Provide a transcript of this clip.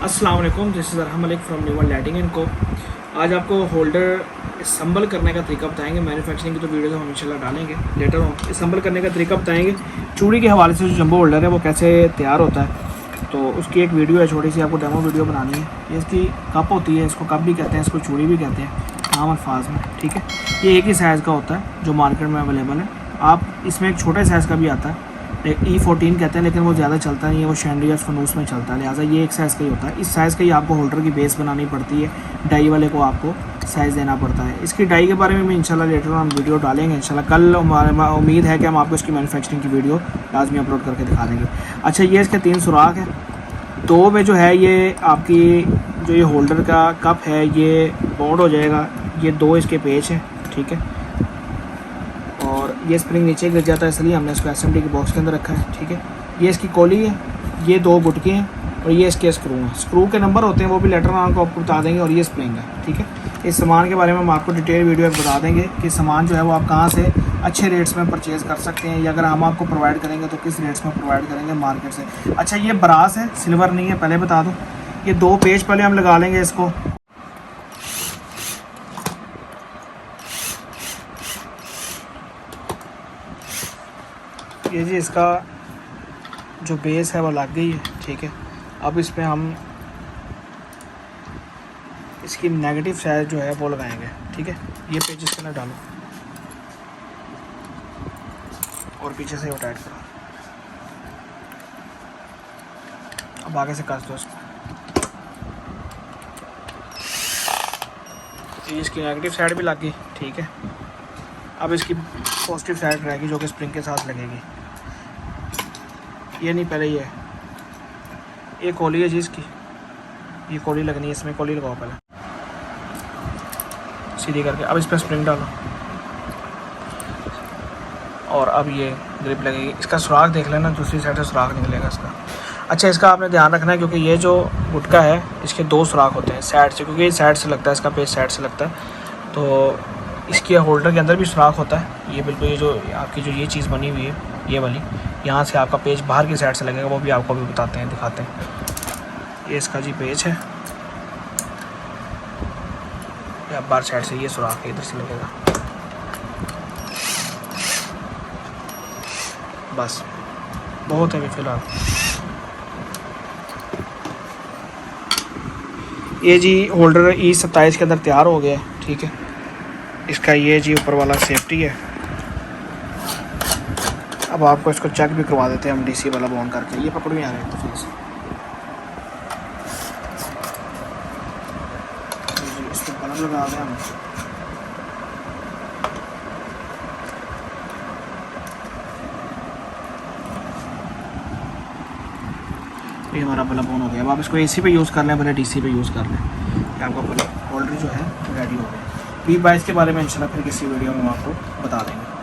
अस्सलाम वालेकुम, this is Arham Malik from new world lighting and co. आज आपको होल्डर असम्बल करने का तरीका बताएंगे। मैन्युफैक्चरिंग की तो वीडियो हम इंशाल्लाह डालेंगे लेटर ऑन। असम्बल करने का तरीका बताएंगे। चूड़ी के हवाले से जो जंबो होल्डर है वो कैसे तैयार होता है, तो उसकी एक वीडियो है छोटी सी, आपको डेमो वीडियो बनानी है। ये इसकी कप होती है, इसको कप भी कहते हैं, इसको चूड़ी भी कहते हैं आम अल्फाज में, ठीक है। ये एक ही साइज़ का होता है जो मार्केट में अवेलेबल है। आप इसमें एक छोटे साइज़ का भी आता है, E14 कहते हैं, लेकिन वो ज़्यादा चलता नहीं है, वो शैंडियर फनूस में चलता है, लिहाजा ये एक साइज़ का ही होता है। इस साइज़ का ही आपको होल्डर की बेस बनानी पड़ती है, डाई वाले को आपको साइज़ देना पड़ता है। इसकी डाई के बारे में भी इंशाल्लाह लेटर हम वीडियो डालेंगे इंशाल्लाह। कल हमारे उम्मीद है कि हम आपको इसकी मैन्युफैक्चरिंग की वीडियो लाजमी अपलोड करके दिखा देंगे। अच्छा, ये इसके 3 सुराख हैं। 2 में जो है ये आपकी जो ये होल्डर का कप है ये बाउंड हो जाएगा। ये 2 इसके पेच हैं, ठीक है, और ये स्प्रिंग नीचे गिर जाता है, इसलिए हमने इसको एसएमडी के बॉक्स के अंदर रखा है, ठीक है। ये इसकी कोली है, ये 2 गुटके हैं, और ये इसके स्क्रू हैं। स्क्रू के नंबर होते हैं, वो भी लेटर ऑन को आपको बता देंगे, और ये स्प्रिंग है, ठीक है। इस सामान के बारे में हम आपको डिटेल वीडियो बता देंगे कि सामान जो है वो आप कहाँ से अच्छे रेट्स में परचेज़ कर सकते हैं, या अगर हम आपको प्रोवाइड करेंगे तो किस रेट्स में प्रोवाइड करेंगे मार्केट से। अच्छा, ये ब्रास है, सिल्वर नहीं है, पहले बता दूँ। ये 2 पेज पहले हम लगा लेंगे इसको। ये जी इसका जो बेस है वो लग गई है, ठीक है। अब इसमें हम इसकी नेगेटिव साइड जो है वो लगाएंगे, ठीक है। ये पेज इसके अंदर डालो और पीछे से वो टाइट करो। अब आगे से कस दो इसको। ये इसकी नेगेटिव साइड भी लग गई, ठीक है। अब इसकी पॉजिटिव साइड रहेगी जो कि स्प्रिंग के साथ लगेगी। ये नहीं, पहले ये कोली है जी इसकी, ये कोली लगनी है, इसमें कोली लगाओ पहले सीधी करके। अब इस पर स्प्रिंग डालो और अब ये ग्रिप लगेगी। इसका सुराख देख लेना, दूसरी साइड से सुराख निकलेगा इसका। अच्छा, इसका आपने ध्यान रखना है क्योंकि ये जो गुटका है इसके 2 सुराख होते हैं साइड से, क्योंकि ये साइड से लगता है, इसका पेज साइड से लगता है, तो इसके होल्डर के अंदर भी सुराख होता है। ये बिल्कुल ये जो आपकी जो ये चीज़ बनी हुई है ये वाली, यहाँ से आपका पेज बाहर की साइड से लगेगा, वो भी आपको भी बताते हैं, दिखाते हैं। ये इसका जी पेज है, या बाहर साइड से ये सुराख है, इधर से लगेगा। बस बहुत है फिलहाल। ये जी होल्डर E27 के अंदर तैयार हो गया है, ठीक है। इसका ये जी ऊपर वाला सेफ्टी है। अब आपको इसको चेक भी करवा देते हैं हम DC वाला बॉन्ड करके। ये पकड़ में आ रहे हैं तो फिर इस पर बल्ब लगा दें हम। ये हमारा बल्ब ऑन हो गया। अब आप इसको AC पे यूज़ कर लें, भले DC पे यूज़ कर लें, कि आपका होल्डर जो है रेडी हो गया। P22 के बारे में इंशाल्लाह फिर किसी वीडियो में हम आपको बता देंगे।